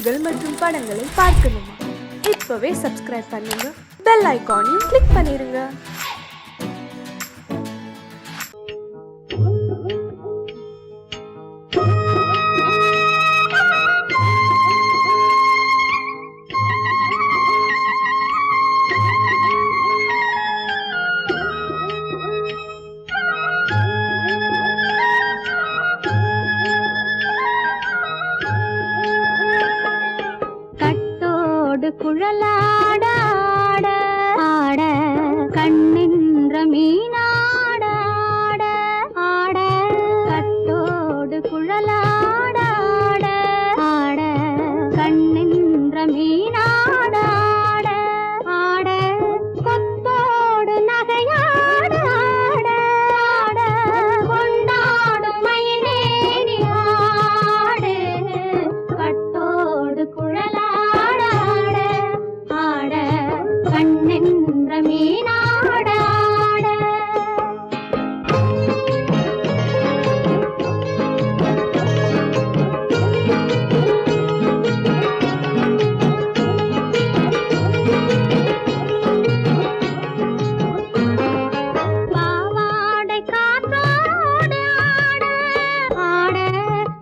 செய்திகள் மற்றும் படங்களை பார்க்கணுமா? இப்பவே சப்ஸ்கிரைப் பண்ணுங்க, பெல் ஐகானையும் கிளிக் பண்ணிருங்க. குழலாட ஆட ஆட கண்ணின்ற மீனாட ஆட ஆட கட்டோடு குழலாட ஆட ஆட கண்ணின்ற மீனாட ஆட ஆட கொத்தோடு நகையாட ஆட ஆட கொண்டாடும் மயிலேறி ஆடு கட்டோடு குழலாட கண்ணென்ற மீனாட பாவாடை காத்தோடு ஆட ஆட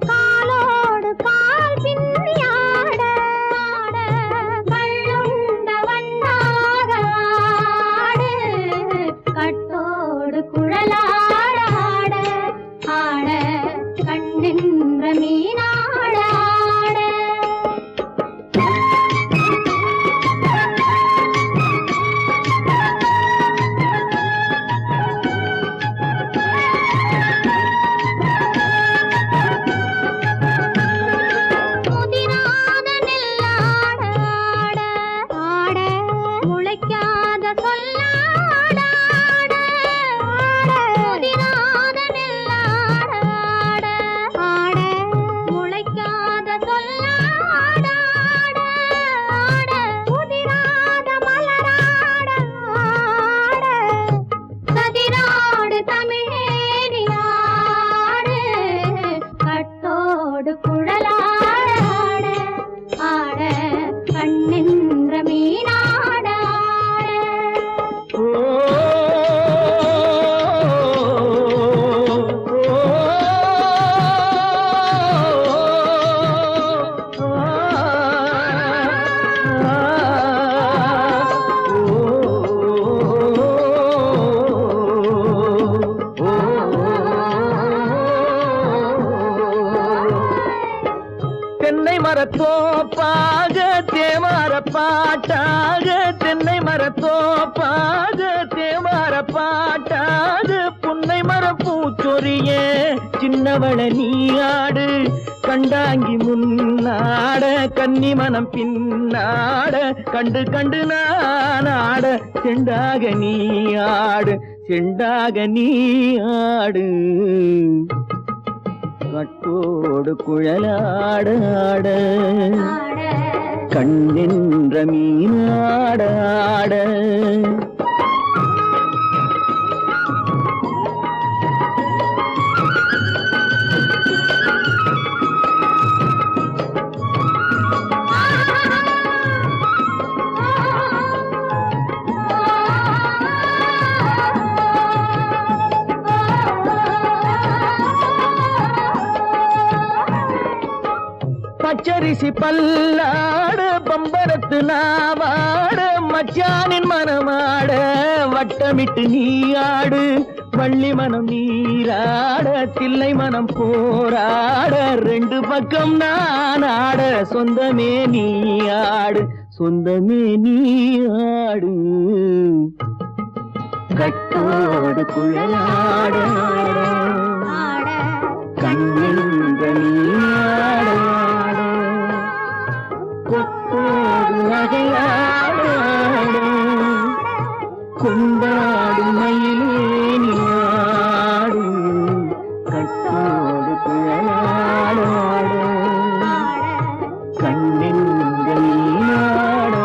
காலோடு கால் பின்னி ஆட ஆட கள்ளுண்ட வண்ணாக ஆடு கட்டோடு குழலாட ஆட ஆட கண்ணென்ற மீனாட ஆட முதிராத நெல்லாட ஆட ஆட முளைக்காத சொல்லாட ஆட ஆட முதிராத நெல்லாட ஆட ஆட முளைக்காத சொல்லாட ஆட ஆட முதிராத மலராட ஆட கதிராடு தமிழேறி ஆடு கட்டோடு குழலாட ஆட ஆட கண்ணென்ற மீனாட தென்னை மரத்தோப்பாக தேமார பாட்டாக தென்னை மரத்தோப்பாக தேமார பாட்டாக புன்னை மரம் பூச்சொரிய சின்னவள நீயாடு கண்டாங்கி முன்னாட கன்னி மனம் பின்னாட கண்டு கண்டு நானாட செண்டாக நீயாடு செண்டாக நீயாடு கட்டோடு குழலாட ஆட கண்ணென்ற மீனாட ஆட பச்சரிசி பல்லாட பம்பரத்து நாவாட மச்சானின் மனமாட வட்டமிட்டு நீயாடு வள்ளி மனம் நீராட தில்லை மனம் போராட ரெண்டு பக்கம் நான் ஆட சொந்தமே நீயாடு சொந்தமே நீயாடு கட்டோடு குழலாட கண்ணென்ற நீயாட கொத்தோடு நகையாட கொண்டாடும் மயிலேனி ஆடு கட்டோடு குழலாட கண்ணென்ற நீயாட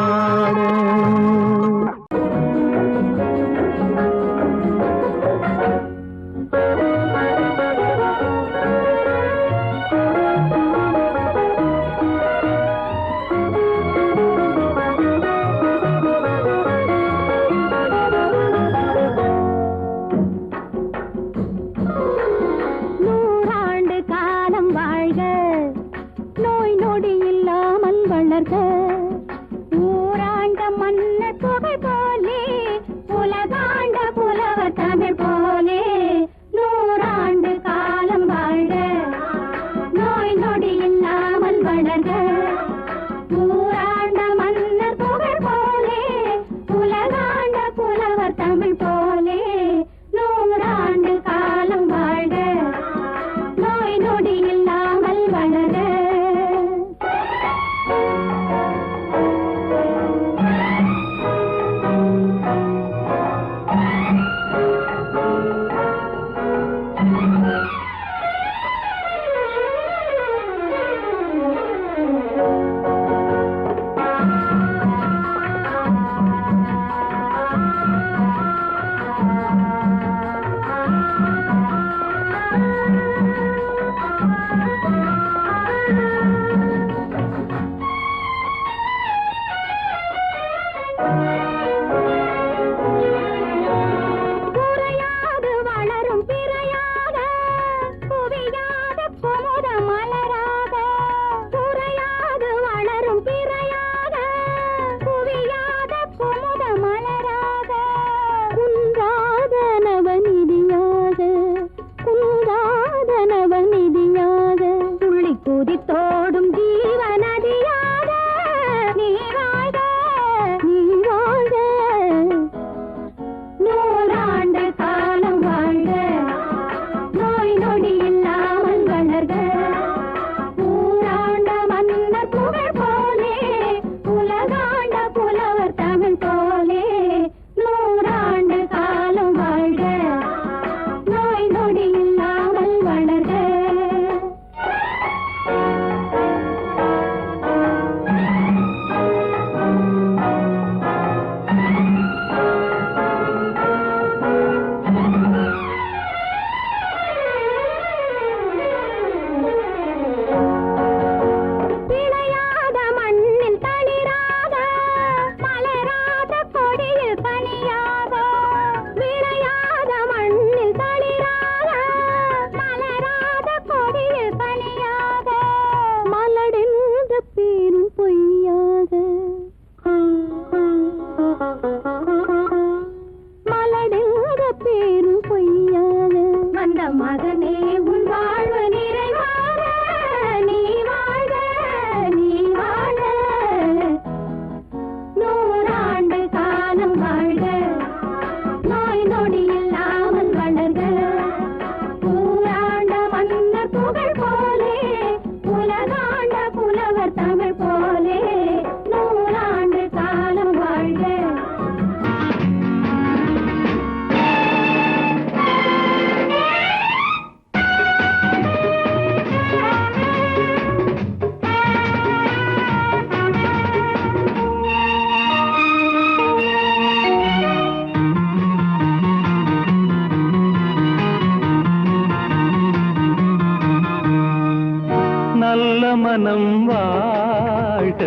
வாழ்க,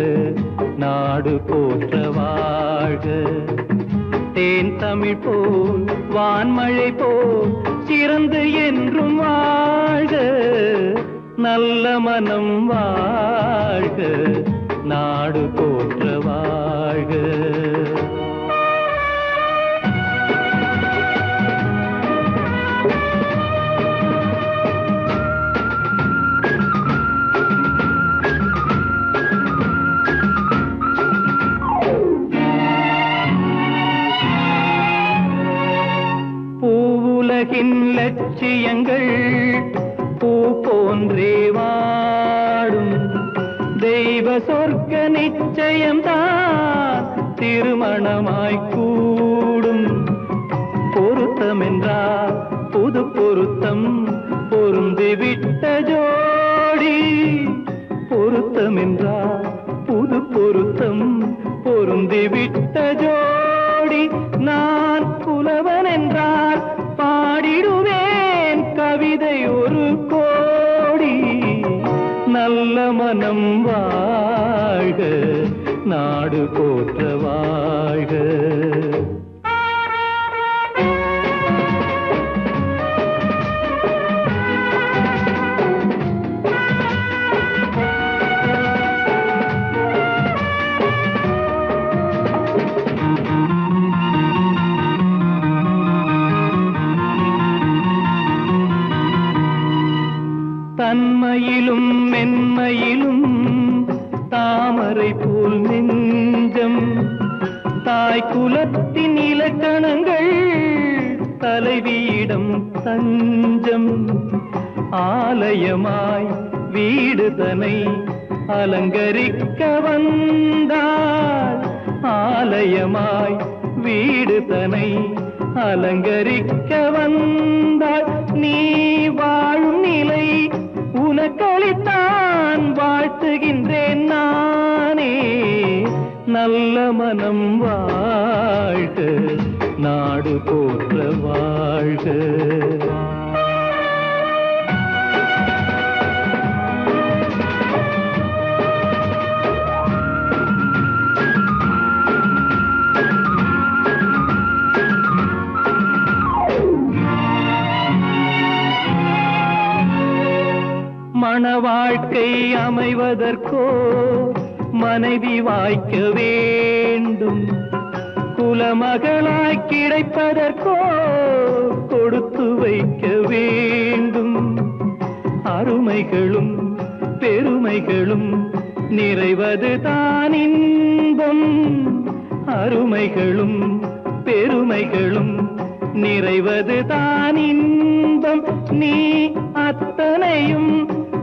நாடு போற்ற வாழ்க. தேன் தமிழ் போல் வான்மழை போல் சிறந்து என்றும் வாழ்க, நல்ல மனம் வாழ்க, நாடு போற்ற வாழ்க. பூவுலகின் லட்சியங்கள் பூ போன்றே வாடும், தெய்வ சொர்க்க நிச்சயம்தான் திருமணமாய் கூடும். பொருத்தம் என்றால் புது பொருத்தம் பொருந்திவிட்ட ஜோடி, பொருத்தம் என்றால் புது பொருத்தம் பொருந்திவிட்ட ஜோடி. நான் புலவன் என்றால் பாடிடுவேன் கவிதை ஒரு கோடி. நல்ல மனம் வாழ்க, நாடு போற்ற வாழ்க. தன்மையிலும் மென்மையிலும் தாமரை போல் நெஞ்சம், தாய் குலத்தின் இலக்கணங்கள் தலைவியிடம் தஞ்சம். ஆலயமாய் வீடு தனை அலங்கரிக்க வந்தாள், ஆலயமாய் வீடு தனை அலங்கரிக்க வந்தாள். நீ வாழும் நிலை உனக்களித்தான் வாழ்த்துகின்றேன் நானே. நல்ல மனம் வாழ்க, நாடு போற்ற வாழ்க. மண வாழ்க்கை அமைவதற்கோ மனைவி வாய்க்க வேண்டும், குலமகளாய் கிடைப்பதற்கோ கொடுத்து வைக்க வேண்டும். அருமைகளும் பெருமைகளும் நிறைவது தான் இன்பம், அருமைகளும் பெருமைகளும் நிறைவது தான் இன்பம். நீ அத்தனையும்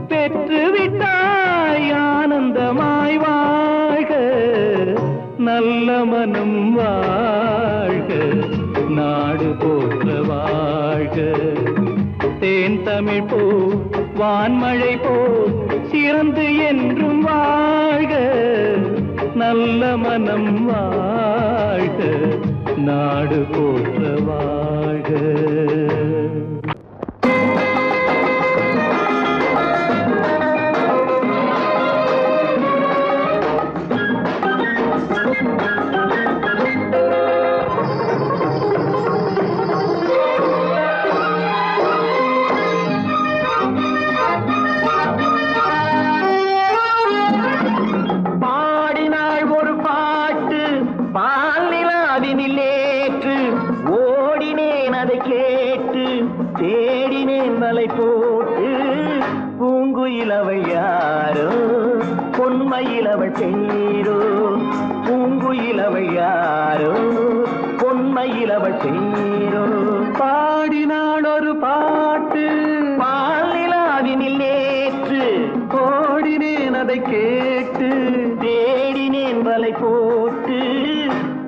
பெற்றுவிட்டாய் ஆனந்தமாய் வாழ்க, நல்ல மனம் வாழ்க, நாடு போற்ற வாழ்க. தேன் தமிழ் போ வான்மழை போ சிறந்து என்றும் வாழ்க, நல்ல மனம் வாழ்க, நாடு போற்ற வாழ்க. தேடினேன் மலை போட்டு பூங்குயிலவை யாரோ பொன்மையிலவள் தேரோ, பூங்குயிலவை யாரோ பொன்மையிலவள் தேரோ. பாடினாள் ஒரு பாட்டு பாலிலாவினில் நேற்று, ஓடினேன் அதை கேட்டு தேடினேன் மலை போட்டு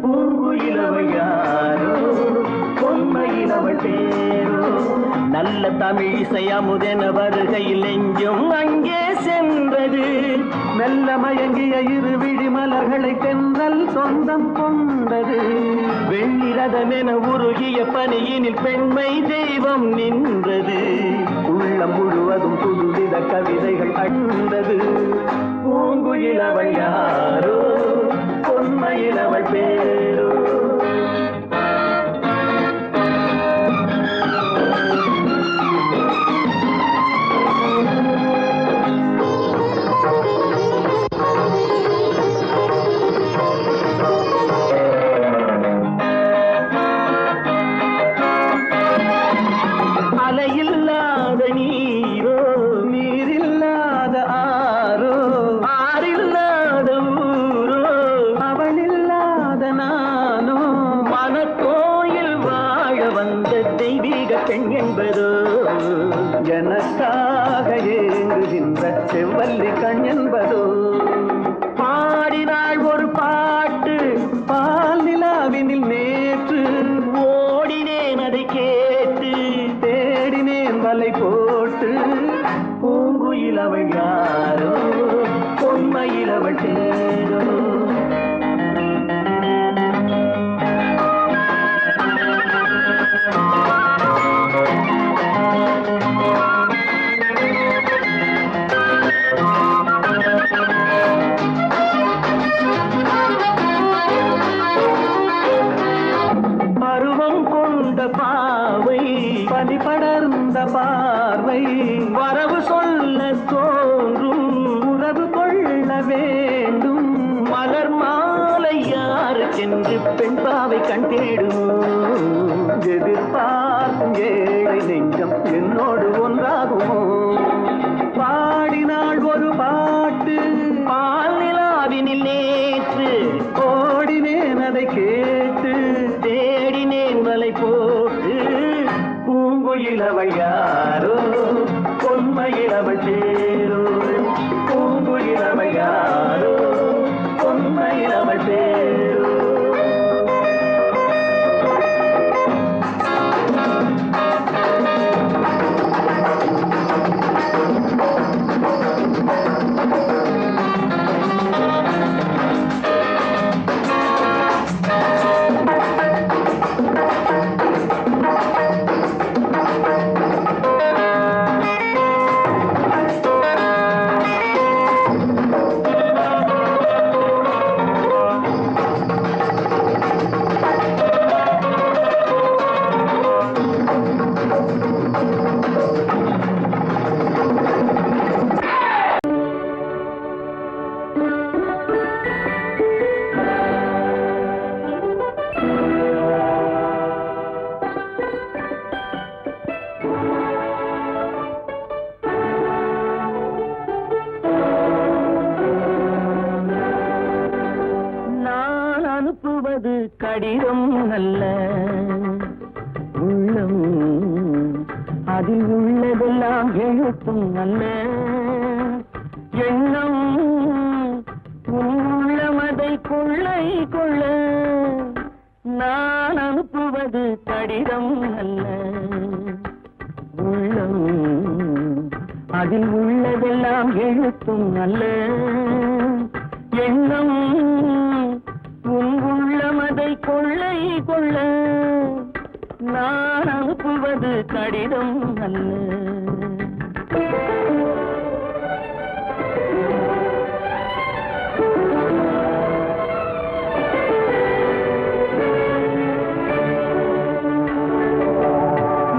பூங்குயிலவை யாரோ பொன்மையிலவள் தேரோ. நல்ல தமிழ் இசை அமுதென வருகையில் நெஞ்சும் அங்கே சென்றது, மெல்ல மயங்கிய இரு விழி மலர்களை தென்றல் சொந்தம் கொண்டது. வெள்ளிரதமென உருகிய பனியினில் பெண்மை தெய்வம் நின்றது, உள்ளம் முழுவதும் புதுவித கவிதைகள் அண்டது. பூங்குயிலவள் யார் வள்ளி கண் என்பதோ பாடினாள் ஒரு பாட்டு பால் நிலாவினில் நேற்று ஓடினேன் அதை கேட்டு தேடினேன் வலை போட்டு பூங்குயில் அவள் யாரோ பொன்மையில் அவள் தேரோ பாவை பனி படர்ந்த பார்வை வரவு சொல்ல தோன்றும் உறவு கொள்ள வேண்டும் மலர் மாலை யாருக்கென்று பெண் பாவை கண் தேடும் எதிர்பார்க்கும் ஏழை நெஞ்சம் என்னோடு ஒன்றாகுமோ பாடினாள் ஒரு பாட்டு பால் நிலாவினில் நேற்று ஓடினேன் அதை கேட்டு தேடினேன் வலை போட்டு பூங்குயில் அவள் யாரோ பொன்மையில் அவள் சேரோ பூங்குயில் அவள் யாரோ பொன்மையில் அவள் சேரோ அனுப்புவது கடிதம் அல்ல உள்ளம் அதில் உள்ளதெல்லாம் எழுத்தும் அல்ல எண்ணம் உள்ளமதை கொள்ளை கொள்ள நான் அனுப்புவது கடிதம் அல்ல உள்ளம் அதில் உள்ளதெல்லாம் எழுத்தும் அல்ல எண்ணம் உள்ளமதை கொள்ளை கொள்ள நான் அனுப்புவது கடிதம் அல்ல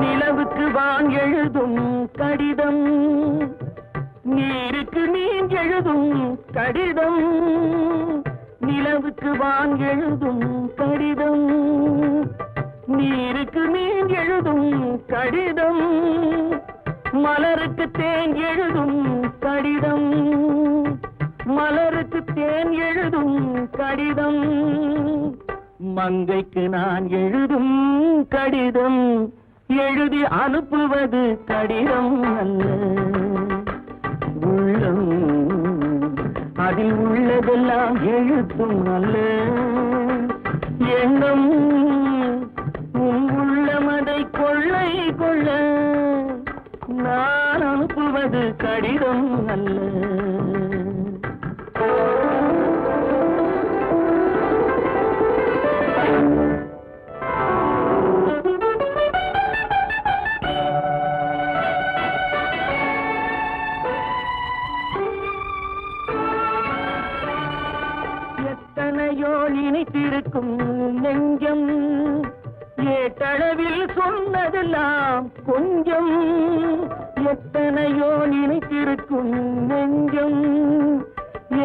நிலவுக்கு வான் எழுதும் கடிதம் நீருக்கு மீன் எழுதும் கடிதம் நிலவுக்கு வான் எழுதும் கடிதம் நீருக்கு மீன் எழுதும் கடிதம் மலருக்கு தேன் எழுதும் கடிதம் மலருக்கு தேன் எழுதும் கடிதம் மங்கைக்கு நான் எழுதும் கடிதம் எழுதி அனுப்புவது கடிதம் அல்ல உள்ளம் அதில் உள்ளதெல்லாம் எழுத்தும் அல்ல எண்ணம் உள்ளமதை கொள்ளை கொள்ள நான் அனுப்புவது கடிதம் அல்ல இணைத்திருக்கும் நெஞ்சம் ஏட்டளவில் சொன்னதெல்லாம் கொஞ்சம் எத்தனையோ நினைத்திருக்கும் நெஞ்சம்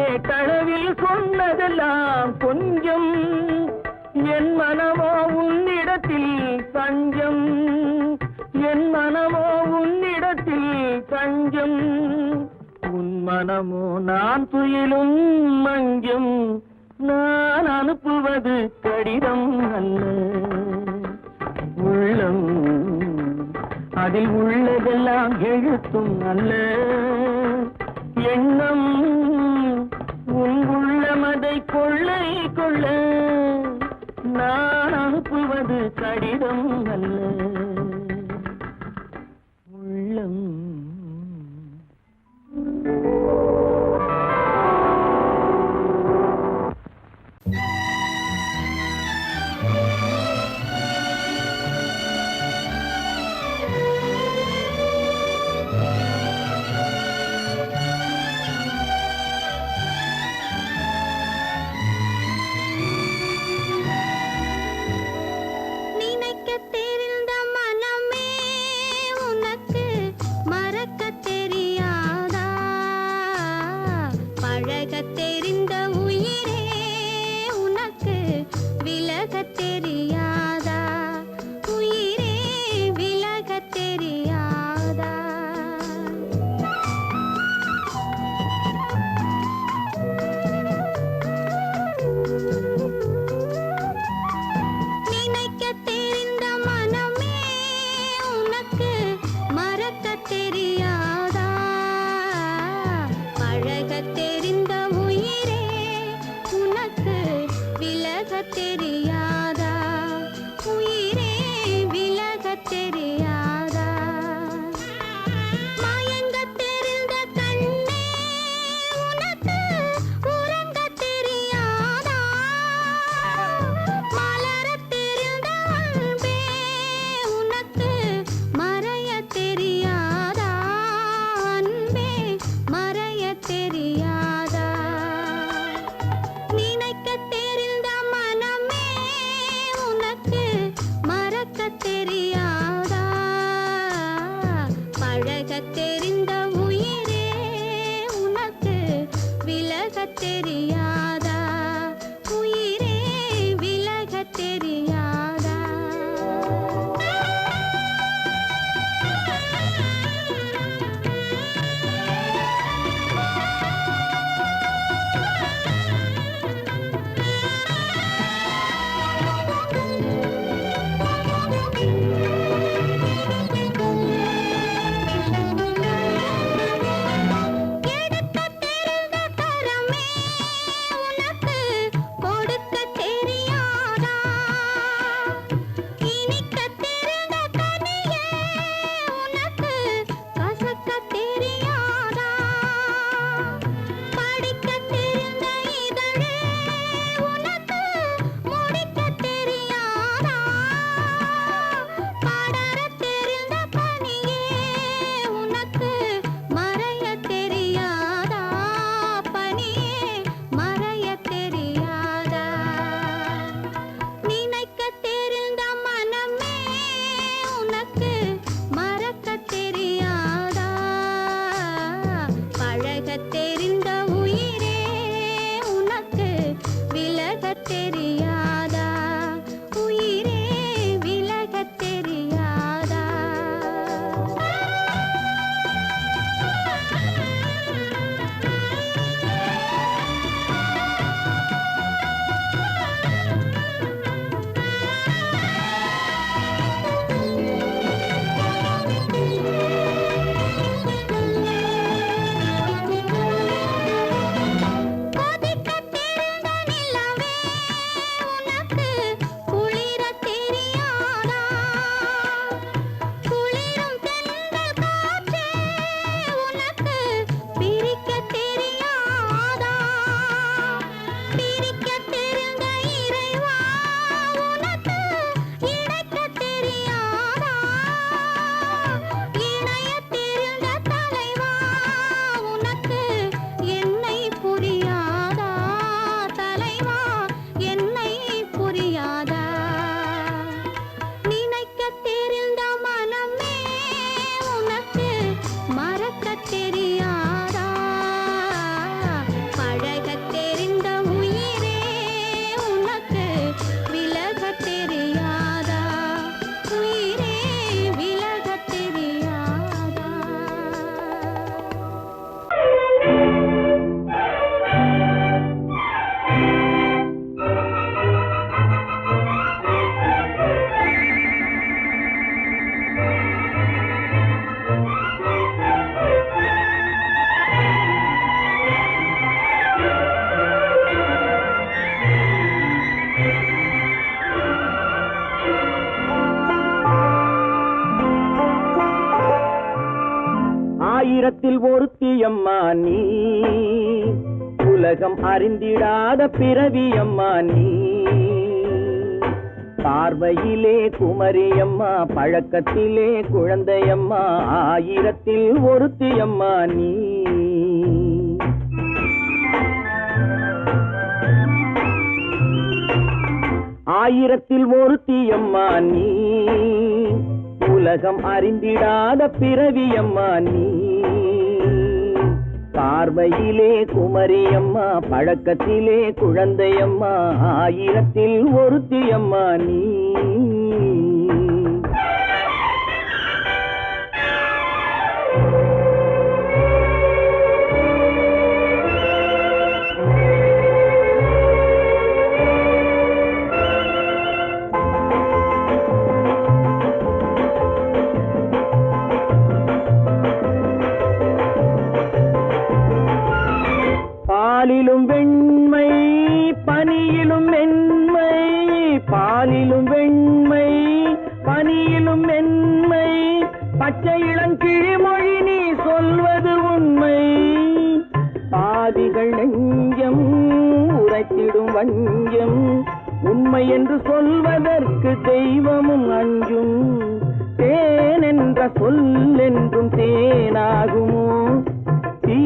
ஏட்டளவில் சொன்னதெல்லாம் கொஞ்சம் என் மனமோ உன்னிடத்தில் தஞ்சம் என் மனமோ உன்னிடத்தில் தஞ்சம் உன் மனமோ நான் துயிலும் மஞ்சம் நான் அனுப்புவது கடிதம் அல்ல உள்ளம் அதில் உள்ளதெல்லாம் எழுத்தும் அல்ல எண்ணம் உன் உள்ளமதை கொள்ளை கொள்ள நான் அனுப்புவது கடிதம் அல்ல உள்ளம். தெரியாதா பழகத் தெரிந்த உயிரே ஆயிரத்தில் ஒருத்தியம்மா நீ, உலகம் அறிந்திடாத பிறவியம்மா நீ. பார்வையிலே குமரியம்மா, பழக்கத்திலே குழந்தையம்மா, ஆயிரத்தில் ஒருத்தியம்மா நீ. ஆயிரத்தில் ஒருத்தியம்மா நீ, உலகம் அறிந்திடாத பிறவியம்மா நீ. பார்வையிலே குமரியம்மா, பழக்கத்திலே குழந்தையம்மா, ஆயிரத்தில் ஒருத்தியம்மா நீ. பாலிலும் வெண்மை பனியிலும் மென்மை, பாலிலும் வெண்மை பனியிலும் மென்மை, பச்சை இளங்கிழிமொழி நீ சொல்வது உண்மை. பாதிகள் நெஞ்சம் உரைத்திடும் வஞ்சம், உண்மை என்று சொல்வதற்கு தெய்வமும் அஞ்சும். தேன் என்ற சொல் என்றும் தேனாகுமோ, தீ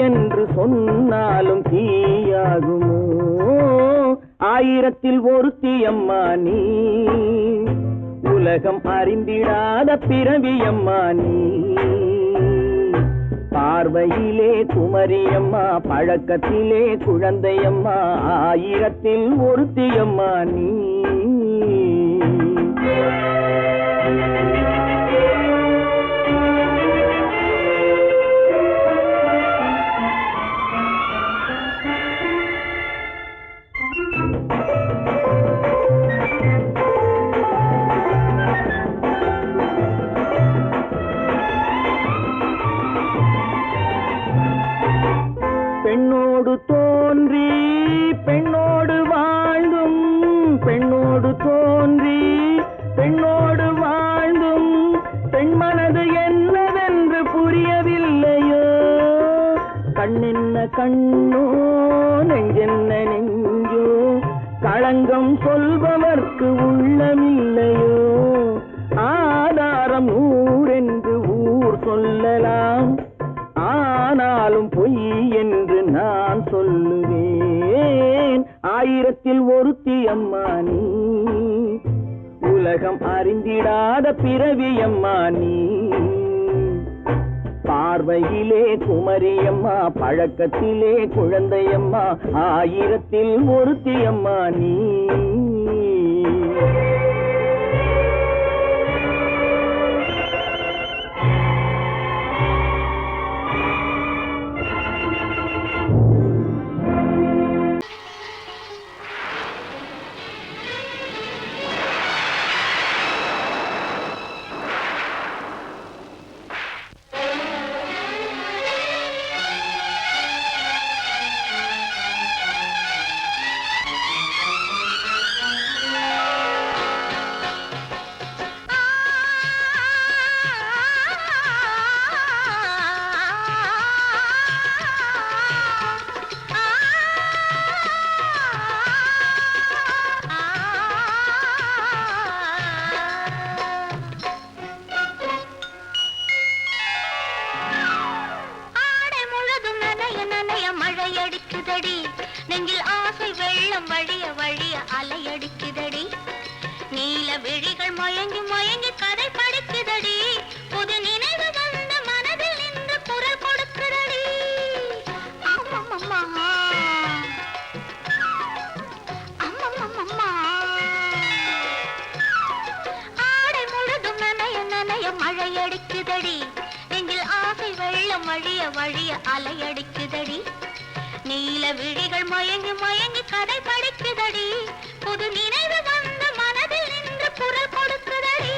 என்று சொன்னாலும் தீயாகுமோ. ஆயிரத்தில் ஒருத்தியம்மா நீ, உலகம் அறிந்திடாத பிறவியம்மா நீ. பார்வையிலே குமரியம்மா, பழக்கத்திலே குழந்தையம்மா, ஆயிரத்தில் ஒருத்தியம்மா நீ. பெண்ணோடு தோன்றி பெண்ணோடு வாழ்ந்தும், பெண்ணோடு தோன்றி பெண்ணோடு வாழ்ந்தும், பெண் மனது என்னவென்று புரியவில்லையோ. கண்ணென்ன கண்ணோ, நெஞ்சென்ன நெஞ்சோ, களங்கம் சொல்பவர்க்கு உள்ளமில்லையோ. ஆதாரம் நூறென்று ஊர் சொல்லலாம், ஆனாலும் பொய் என்று நான் சொல்லுவேன். ஆயிரத்தில் ஒருத்தியம்மா நீ, உலகம் அறிந்திடாத பிறவியம்மா நீ. பார்வையிலே குமரியம்மா, பழக்கத்திலே குழந்தையம்மா, ஆயிரத்தில் ஒருத்தியம்மா நீ. நெஞ்சில் ஆசை வெள்ளம் வழிய வழிய அலையடிக்குதடி. நீல விழிகள் மயங்கி மயங்கி கதை படிக்குதடி. புது நினைவு வந்த மனதில் நின்று குரல் கொடுக்குதடி. அம்மம்மம்மா அம்மம்மம்மா, ஆடை முழுதும் நனைய நனைய மழையடிக்குதடி. நெஞ்சில் ஆசை வெள்ளம் வழிய வழிய அலையடிக்குதடி. நீல விழிகள் மயங்கி மயங்கி கதை படிக்குதடி. புது நினைவு வந்த மனதில் நின்று குரல் கொடுக்குதடி.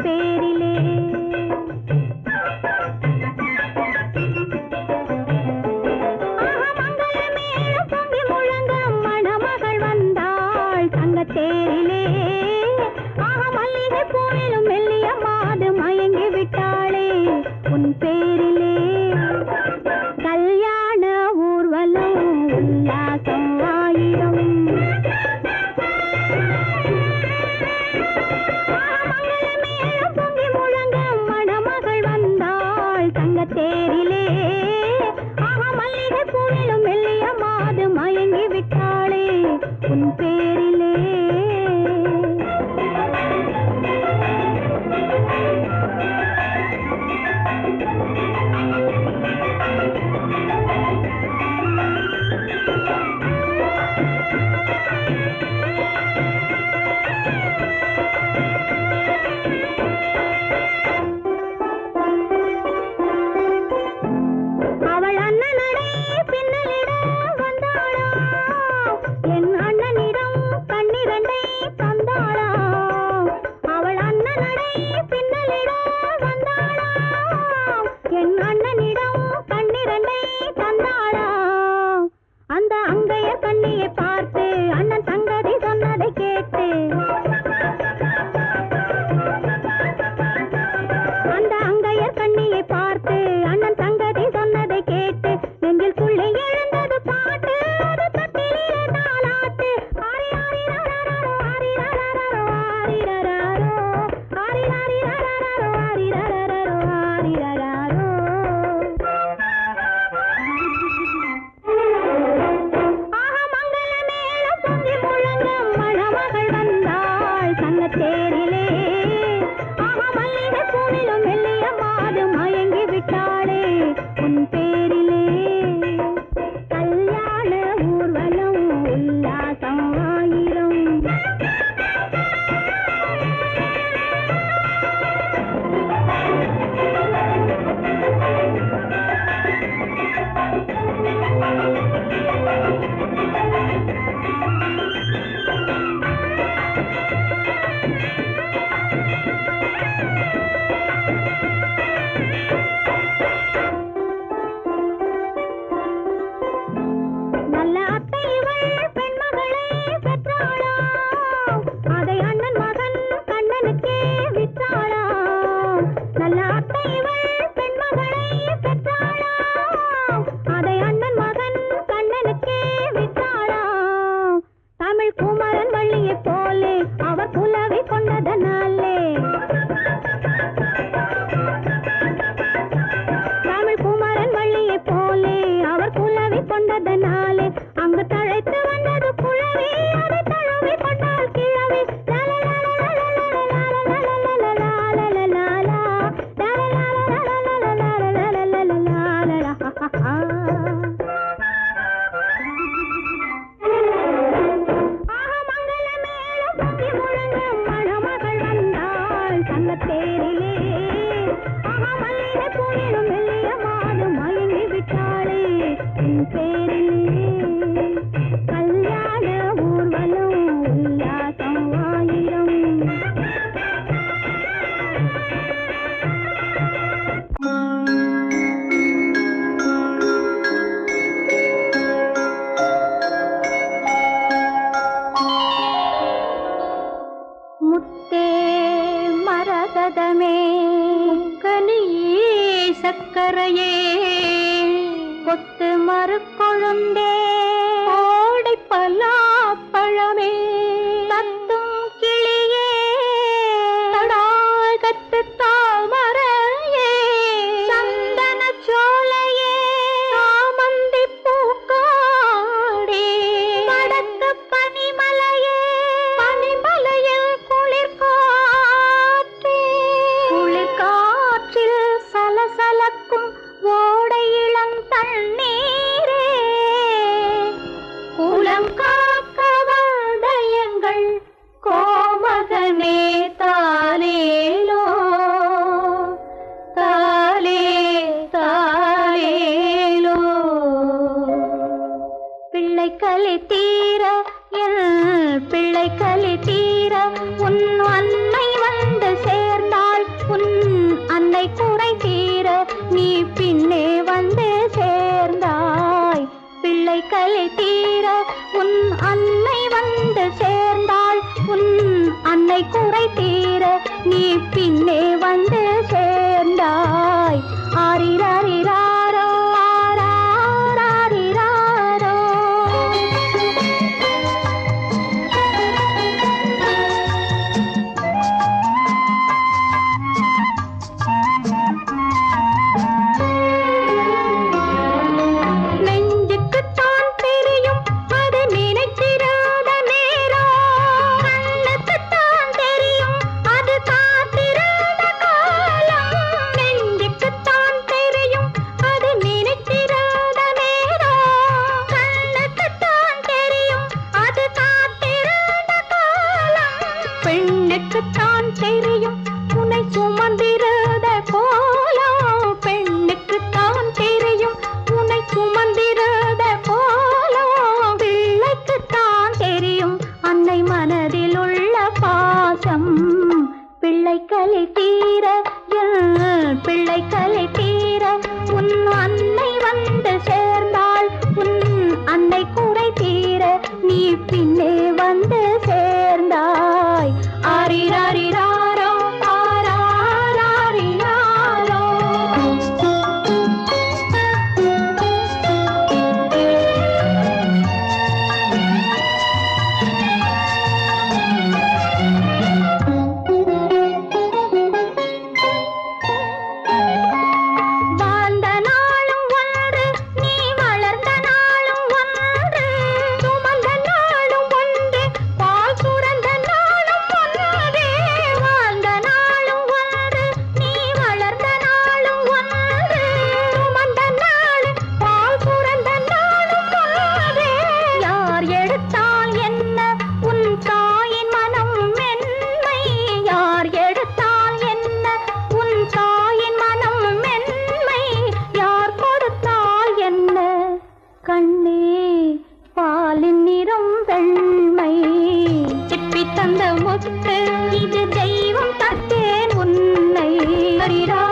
பேரிலே. தேரிலே மல்லிகை பூவிலும் மெல்லிய மாது மயங்கி விட்டாளே உன் பேரிலே. கல்யாண ஊர்வலம் உல்லாசம் ஆயிரம். மங்களமேளம் பொங்கி முழங்க மணமகள் வந்தாள் தங்க தேரிலே. மல்லிகை பூவிலும் மெல்லிய மாது மயங்கி விட்டாளே உன் பேரிலே. அவள் அண்ணனடை பின்னலிட வந்தாளா, என் அண்ணனிடம் கண்ணிரண்டை தந்தாளா. அவள் அண்ணனடை பின்னலிட வந்தாளா, என் அண்ணனிடம் கண்ணிரண்டை தந்தாளா. அந்த அங்கைய கண்ணியை பார்த்து அண்ணன் சங்கதி சொன்னதை கேட்டு, அந்த அங்கைய கண்ணியை பார்த்து அண்ணன் சங்கதி சொன்னதை கேட்டு நெஞ்சில் துள்ளி எழுந்தது பாட்டு. அது தட்டிலே தாலாட்டு. ஆரி ஆரி ரரரரோ, ஆரி ரரரரோ, ஆரி ரரரோ, ஆரி ஆரி ரரரரோ, ஆரி ரரரரோ, ஆரி ரரரோ. மங்களமேளம் பொங்கி முழங்க மணமகள் வந்தாள் தங்க தேரிலே. மல்லிகை பூவிலும் மெல்லிய மாது மயங்கி விட்டாளே உன் பேரிலே. கல்யாண ஊர்வலம் உல்லாசம் ஆயிரம். நல்ல அத்தை இவள் பெண்மகளை பெற்றாளா, அதை அண்ணன் மகன் கண்ணனுக்கே விற்றாளா. நல்ல அத்தை இவள் பெண்மகளை பெற்றாளா, அதை அண்ணன் மகன் கண்ணனுக்கே விற்றாளா. தமிழ் குமரன் வள்ளியை போலே அவர் புலவி கொண்டதனாலே, தமிழ் குமரன் வள்ளியை போலே அவர் புலவி கொண்டதனாலே அங்கு தழைத்து வந்தது புலவி. அதை தழுவி கொண்டால் கிழவி. மங்களமேளம் பொங்கி முழங்க மணமகள் வந்தாள் தங்க தேரிலே. மல்லிகை பூவிலும் மெல்லிய மாது மயங்கி விட்டாளே உன் பேரிலே. கல்யாண ஊர்வலம் உல்லாசம் ஆயிரம். முத்தே மரகதமே கனியே சக்கரையே கொத்து மறுக்கொழுந்தே ஓடை பலாப்பழமே தத்தும் கிளியே தடாகத்து தாமரையே சந்தன சோலையே சாமந்தி பூக்காடே வடக்கு பனிமலையே பனிமலையில் குளிர்காற்றே குளிர்காற்றில் சலசலக்கும் ஓடை இளந்தண்ணீரே கலை தீர உன் அன்னை வந்து சேர்ந்தாள் உன் அன்னை குறை தீர நீ பின்னே வந்து சேர்ந்தாய் ஆரிராரிராரோ ஆராரிராரோ நெஞ்சுக்குத்தான் தெரியும் அது நினைத்திராத நேரம் கண்ணுக்குத்தான் தெரியும் அது காத்திராத காலம் நெஞ்சுக்குத்தான் தெரியும் அது நினைத்திராத நேரம் கண்ணுக்குத்தான் தெரியும் அது காத்திராத காலம் பெண்ணுக்குத்தான் தெரியும் உன்னை சுமந்திராத கோலம் பெண்ணுக்குத்தான் தெரியும் உன்னை சுமந்திராத கோலம் பிள்ளைக்குத்தான் தெரியும் அன்னை மனதில் உள்ள பாசம் பிள்ளைக்கலை தீர பிள்ளைக்கலை தீர உன் அன்னை வந்து சேர்ந்தாள் உன் அன்னை குறை தீர நீ பின்னே வந்து சேர்ந்தாய் ஆரிராரிராரோ ஆராரிராரோ வாழ்ந்த நாளும் ஒன்று நீ வளர்ந்த நாளும் ஒன்று சுமந்த நாளும் ஒன்று பால் சுரந்த நாளும் ஒன்று வாழ்ந்த நாளும் ஒன்று நீ வளர்ந்த நாளும் ஒன்று சுமந்த நாளும் பால் சுரந்த நாளும் ஒன்று யார் எடுத்தால் என்ன உன் தாயின் மனம் மென்மை யார் எடுத்தால் என்ன உன் தாயின் மனம் மென்மை யார் கொடுத்தால் என்ன கண்ணே பாலின் நிறம் வெண்மை சிப்பி தந்த முத்து இது தெய்வம் தத்தேன் உன்னை அறிரா